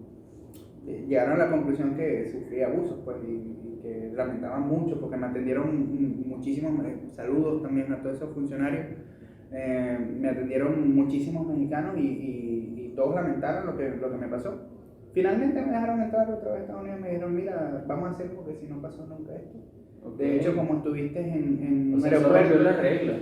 llegaron a la conclusión que sufrí abusos, pues, y que lamentaban mucho porque me atendieron muchísimos, saludos también a todos esos funcionarios, me atendieron muchísimos mexicanos y todos lamentaron lo que me pasó. Finalmente me dejaron entrar otra vez a Estados Unidos y me dijeron, mira, vamos a hacer porque si no pasó nunca esto. Okay. De hecho, como estuviste en un aeropuerto, la regla.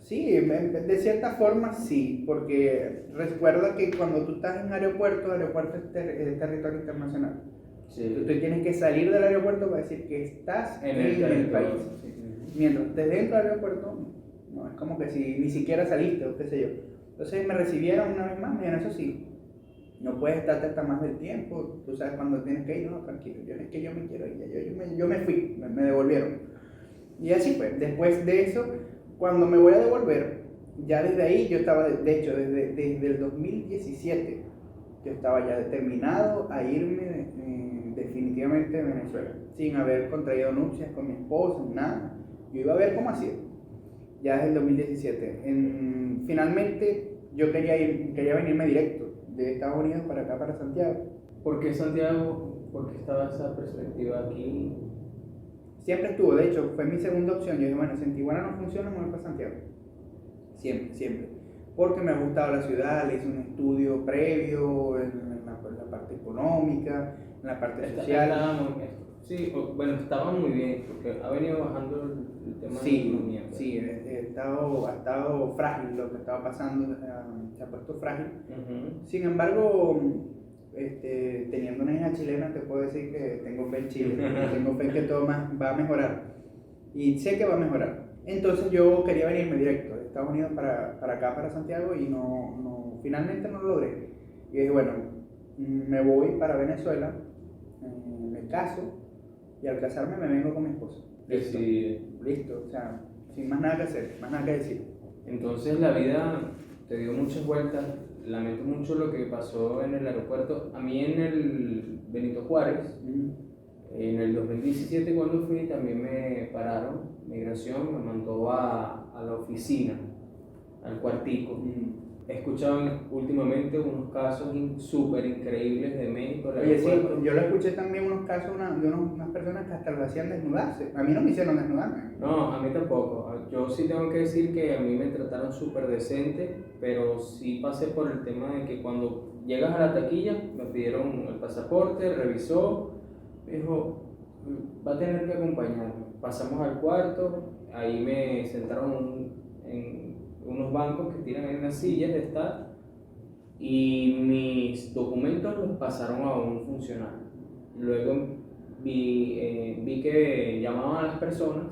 Sí, de cierta forma sí, porque recuerda que cuando tú estás en aeropuerto, el aeropuerto es territorio internacional. Sí. Tú tienes que salir del aeropuerto para decir que estás en el país. Sí. Mientras desde dentro del aeropuerto, no, es como que si ni siquiera saliste o qué sé yo. Entonces me recibieron una vez más, me dijeron, eso sí, no puedes estarte hasta más del tiempo, tú sabes cuándo tienes que ir, no, tranquilo, es que yo me quiero ir, yo me fui, me devolvieron. Y así fue, después de eso, cuando me voy a devolver, ya desde ahí yo estaba, de hecho, desde el 2017, yo estaba ya determinado a irme definitivamente de Venezuela, sin haber contraído nupcias con mi esposa, nada. Yo iba a ver cómo hacía, ya desde el 2017. Finalmente yo quería venirme directo de Estados Unidos para acá, para Santiago. ¿Por qué Santiago? ¿Por qué estaba esa perspectiva aquí? Siempre estuvo, de hecho, fue mi segunda opción. Yo dije, bueno, si en Tijuana no funciona, me voy para Santiago. Siempre. Porque me ha gustado la ciudad, le hice un estudio previo en la parte económica, en la parte social. Estaba muy bien, porque ha venido bajando el tema de la economía. Sí, ha estado frágil lo que estaba pasando, se ha puesto frágil. Sin embargo, teniendo una hija chilena, te puedo decir que tengo fe en Chile, tengo fe en que todo va a mejorar y sé que va a mejorar. Entonces yo quería venirme directo de Estados Unidos para acá, para Santiago, y finalmente no lo logré. Y dije, bueno, me voy para Venezuela, me caso y al casarme me vengo con mi esposa. Listo, o sea, sin más nada que hacer, más nada que decir. Entonces la vida te dio muchas vueltas. Lamento mucho lo que pasó en el aeropuerto. A mí en el Benito Juárez, en el 2017 cuando fui, también me pararon, migración, me mandó a la oficina, al cuartico. He escuchado últimamente unos casos súper increíbles de México. Oye, sí, yo lo escuché también unos casos de unas personas que hasta lo hacían desnudarse. A mí no me hicieron desnudarme. No, a mí tampoco. Yo sí tengo que decir que a mí me trataron súper decente, pero sí pasé por el tema de que cuando llegas a la taquilla me pidieron el pasaporte, revisó, me dijo, va a tener que acompañarme. Pasamos al cuarto, ahí me sentaron en unos bancos que tiran en las sillas de estar y mis documentos los pasaron a un funcionario. Luego vi que llamaban a las personas,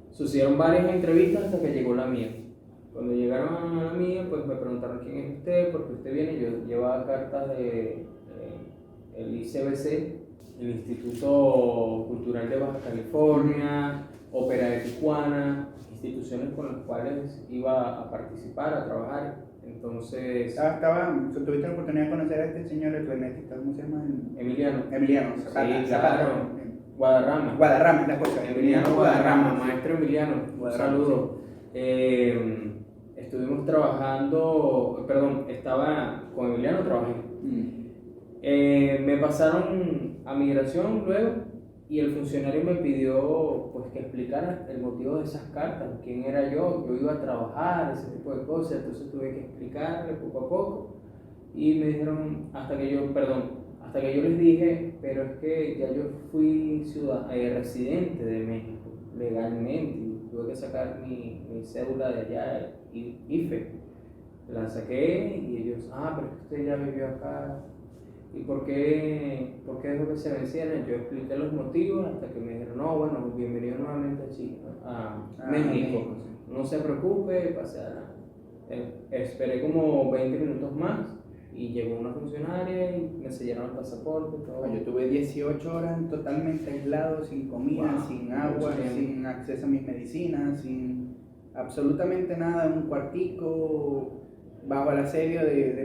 sucedieron varias entrevistas hasta que llegó la mía. Cuando llegaron a la mía, pues me preguntaron quién es usted, por qué usted viene. Yo llevaba cartas de el ICBC, el Instituto Cultural de Baja California, Ópera de Tijuana, instituciones con las cuales iba a participar, a trabajar. Entonces... Tuviste la oportunidad de conocer a este señor, el clenetista, ¿cómo se llama? Emiliano. Zapata, Sí, claro. Guadarrama, es la cosa. Emiliano Guadarrama, maestro Emiliano, un saludo. Estuvimos trabajando, estaba con Emiliano, trabajé. Me pasaron a migración luego y el funcionario me pidió pues que explicara el motivo de esas cartas, quién era yo iba a trabajar, ese tipo de cosas, entonces tuve que explicarle poco a poco y me dijeron, hasta que yo les dije, pero es que ya yo fui residente de México legalmente y tuve que sacar mi cédula de allá, IFE, la saqué y ellos, pero es que usted ya vivió acá. ¿Y por qué dejó que se vencieran? Yo expliqué los motivos hasta que me dijeron, no, bueno, bienvenido nuevamente a México. No se preocupe, pase adelante. Esperé como 20 minutos más y llegó una funcionaria y me sellaron el pasaporte. Todo. Yo tuve 18 horas totalmente aislado, sin comida, sin agua, sin acceso a mis medicinas, sin absolutamente nada, en un cuartico, bajo el asedio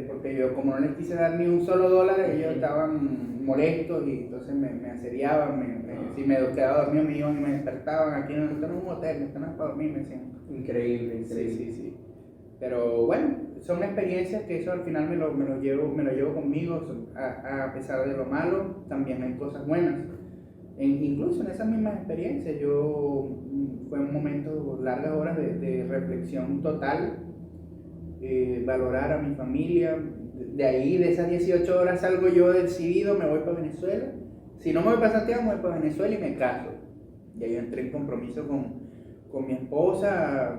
porque yo, como no les quise dar ni un solo dólar, ellos estaban molestos y entonces me asediaban, si me quedaba dormido me iban y me despertaban, aquí no es un hotel, esto no es para dormir, me decían. Increíble. Sí. Pero bueno, son experiencias que eso al final me lo llevo conmigo, a pesar de lo malo, también hay cosas buenas. Incluso en esas mismas experiencias, fue un momento, largas horas de reflexión total, valorar a mi familia. De ahí, de esas 18 horas salgo yo decidido, me voy para Venezuela. Si no me voy para Santiago, me voy para Venezuela y me caso. Ya yo entré en compromiso con mi esposa,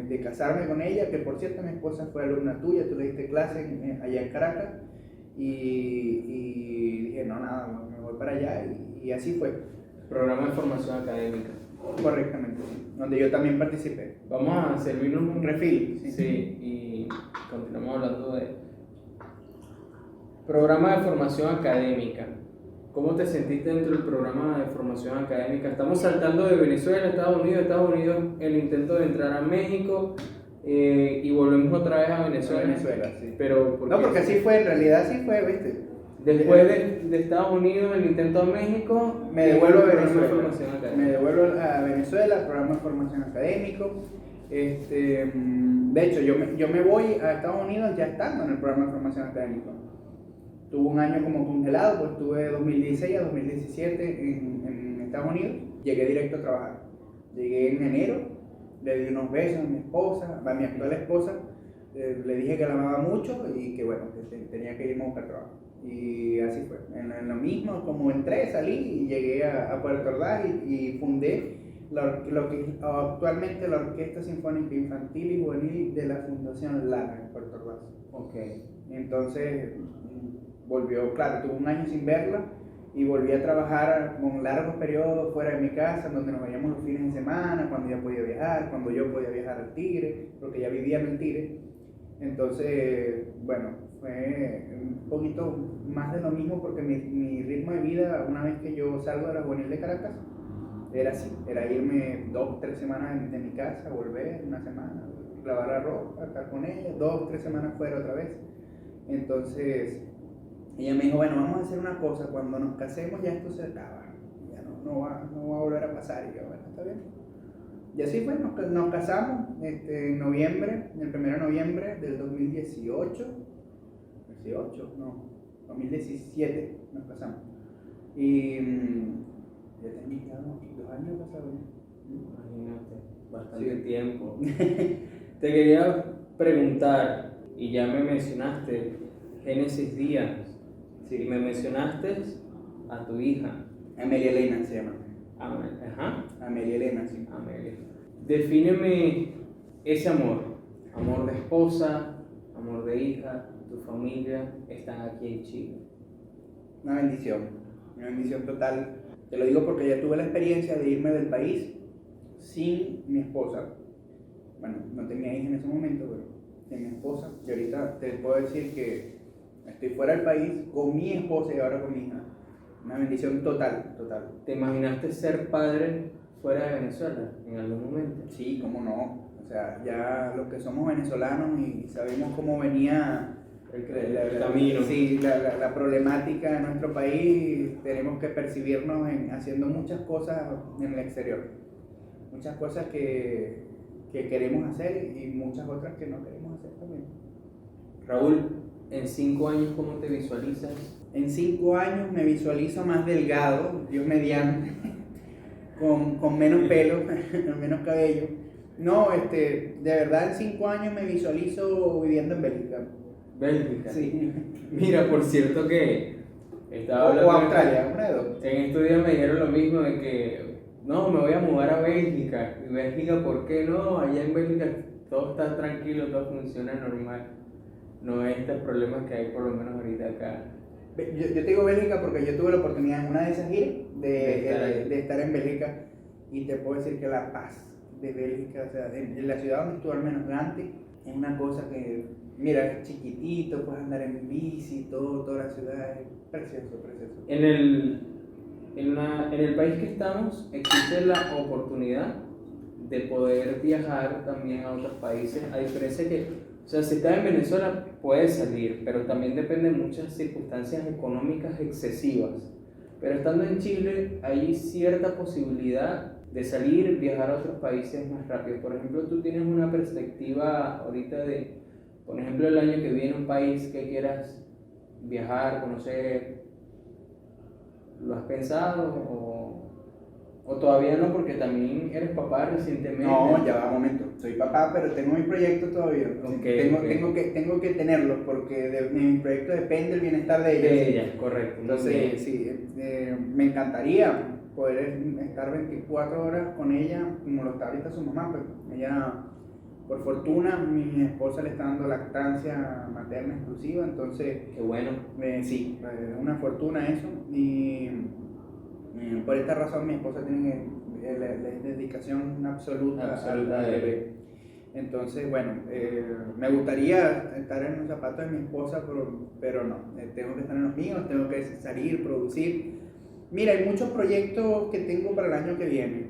de casarme con ella, que por cierto mi esposa fue alumna tuya, tú le diste clase allá en Caracas, y dije, no, nada, me voy para allá, y así fue. Programa de formación académica. Correctamente, sí, donde yo también participé. Vamos a servirnos un refil. Sí, y continuamos hablando de programa de formación académica. ¿Cómo te sentiste dentro del programa de formación académica? Estamos saltando de Venezuela a Estados Unidos, el intento de entrar a México, y volvemos otra vez a Venezuela. Sí. Pero porque así fue, en realidad así fue, ¿viste? Después de Estados Unidos, el intento a México, me devuelvo a Venezuela. Programa de formación académico. De hecho, yo me voy a Estados Unidos ya estando en el programa de formación académico. Tuve un año como congelado, pues estuve de 2016 a 2017 en Estados Unidos. Llegué directo a trabajar. Llegué en enero, le di unos besos a mi esposa, a mi actual esposa. Le dije que la amaba mucho y que bueno, que tenía que irme a buscar trabajo. Y así fue. En lo mismo, como entré, salí y llegué a Puerto Ordaz y fundé lo que actualmente la Orquesta Sinfónica Infantil y Juvenil de la Fundación Lara en Puerto Ordaz. Okay. Entonces volvió, claro, tuve un año sin verla y volví a trabajar con largos periodos fuera de mi casa, donde nos veíamos los fines de semana, cuando ella podía viajar, cuando yo podía viajar al Tigre, porque ya vivía en el Tigre. Entonces, bueno, fue un poquito más de lo mismo porque mi ritmo de vida, una vez que yo salgo de la Juvenil de Caracas, era así, era irme 2-3 semanas de mi casa, volver una semana, lavar la ropa, estar con ella, 2-3 semanas fuera otra vez. Entonces ella me dijo, bueno, vamos a hacer una cosa, cuando nos casemos ya esto se acaba, ya no va a volver a pasar. Y yo, bueno, está bien. Y así fue, nos casamos en noviembre, el 1 de noviembre del 2018, 2017 nos casamos. Y ya teníamos 2 años pasados. Imagínate, bastante Sí. tiempo. Te quería preguntar, y ya me mencionaste Génesis Díaz, Sí. y me mencionaste a tu hija. Amelia Elena se llama. Ajá, Amelia Elena, sí. Amelia. Defíneme ese amor de esposa, amor de hija, tu familia, están aquí en Chile. Una bendición total. Te lo digo porque ya tuve la experiencia de irme del país sin mi esposa. Bueno, no tenía hija en ese momento, pero sin mi esposa. Y ahorita te puedo decir que estoy fuera del país con mi esposa y ahora con mi hija. Una bendición total. ¿Te imaginaste ser padre fuera de Venezuela en algún momento? Sí, cómo no. O sea, ya los que somos venezolanos y sabemos cómo venía El camino. Sí, la problemática de nuestro país, tenemos que percibirnos haciendo muchas cosas en el exterior. Muchas cosas que queremos hacer y muchas otras que no queremos hacer también. Raúl, en 5 años, ¿cómo te visualizas? En 5 años me visualizo más delgado, Dios mediante, con menos pelo, menos cabello. No, de verdad en 5 años me visualizo viviendo en Bélgica. Bélgica. Sí. Mira, por cierto que estaba O hablando Australia, una de dos. en estos días me dijeron lo mismo de que no, me voy a mudar a Bélgica. ¿Y Bélgica por qué no? Allá en Bélgica todo está tranquilo, todo funciona normal. No hay estos problemas que hay por lo menos ahorita acá. Yo te digo Bélgica porque yo tuve la oportunidad en una de esas giras De de estar en Bélgica y te puedo decir que la paz de Bélgica, o sea, en la ciudad donde estuve al menos Gante, es una cosa que, mira, es chiquitito, puedes andar en bici, toda la ciudad es precioso. En el país que estamos existe la oportunidad de poder viajar también a otros países, a diferencia que, o sea, si estás en Venezuela puedes salir, pero también depende de muchas circunstancias económicas excesivas. Pero estando en Chile hay cierta posibilidad de salir, viajar a otros países más rápido. Por ejemplo, tú tienes una perspectiva ahorita de, por ejemplo, el año que viene un país que quieras viajar, conocer, ¿lo has pensado o todavía no? Porque también eres papá recientemente. No, ya va, un momento. Soy papá, pero tengo mi proyecto todavía. Okay. Tengo que tenerlo porque de mi proyecto depende el bienestar de ella. De ella, correcto. Entonces, sí, me encantaría poder estar 24 horas con ella, como lo está ahorita su mamá. Pues ella, por fortuna, mi esposa le está dando lactancia materna exclusiva, entonces... Qué bueno. Sí, es una fortuna eso. Y por esta razón mi esposa tiene la dedicación absoluta al bebé. Entonces, bueno, me gustaría estar en los zapatos de mi esposa, pero no, tengo que estar en los míos, tengo que salir, producir. Mira, hay muchos proyectos que tengo para el año que viene,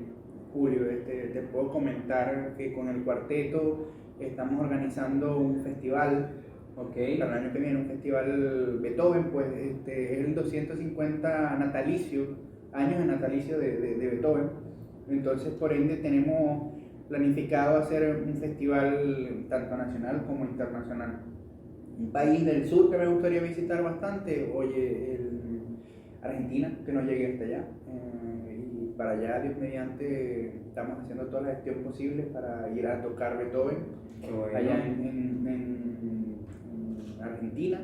Julio. Te puedo comentar que con el cuarteto estamos organizando un festival. Okay. Para el año que viene, un festival Beethoven, pues es el 250 años de natalicio de Beethoven. Entonces, por ende, tenemos planificado hacer un festival tanto nacional como internacional. Un país del sur que me gustaría visitar bastante, Argentina, que no llegué hasta allá. Y para allá, Dios mediante, estamos haciendo toda la gestión posible para ir a tocar Beethoven allá en Argentina.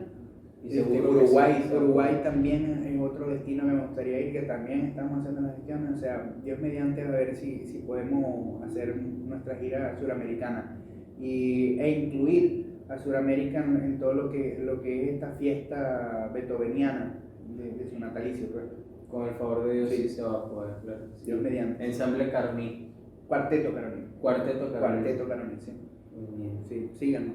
Y Uruguay también es otro destino que me gustaría ir, que también estamos haciendo las gestiones. O sea, Dios mediante, a ver si podemos hacer nuestra gira suramericana e incluir a Suramérica en todo lo que es esta fiesta beethoveniana de su natalicio. Pues. Con el favor de Dios sí se va a poder, claro. Dios mediante. Ensamble Carní. Cuarteto Carní. Cuarteto Carní, sí. Muy bien. Sí, síganos.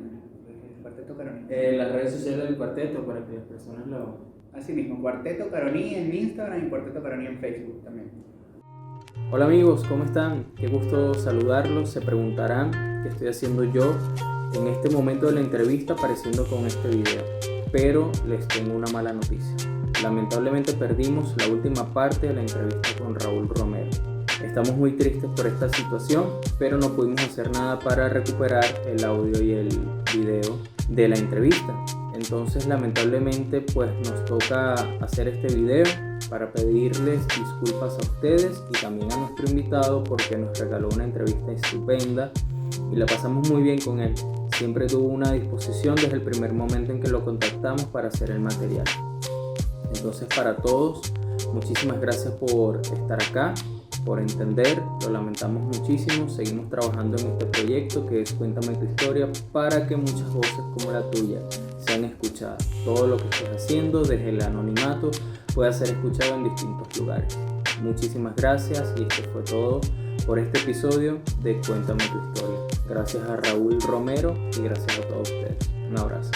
Cuarteto Caroni. Las redes sociales del cuarteto para que las personas lo... Así mismo, Cuarteto Caroni en Instagram y Cuarteto Caroni en Facebook también. Hola amigos, ¿cómo están? Qué gusto saludarlos. Se preguntarán qué estoy haciendo yo en este momento de la entrevista apareciendo con este video. Pero les tengo una mala noticia. Lamentablemente perdimos la última parte de la entrevista con Raúl Romero. Estamos muy tristes por esta situación, pero no pudimos hacer nada para recuperar el audio y el video de la entrevista. Entonces lamentablemente pues nos toca hacer este video para pedirles disculpas a ustedes y también a nuestro invitado porque nos regaló una entrevista estupenda y la pasamos muy bien con él. Siempre tuvo una disposición desde el primer momento en que lo contactamos para hacer el material. Entonces para todos, muchísimas gracias por estar acá, por entender, lo lamentamos muchísimo. Seguimos trabajando en este proyecto que es Cuéntame tu historia para que muchas voces como la tuya sean escuchadas. Todo lo que estés haciendo desde el anonimato pueda ser escuchado en distintos lugares. Muchísimas gracias y esto fue todo por este episodio de Cuéntame tu historia. Gracias a Raúl Romero y gracias a todos ustedes. Un abrazo.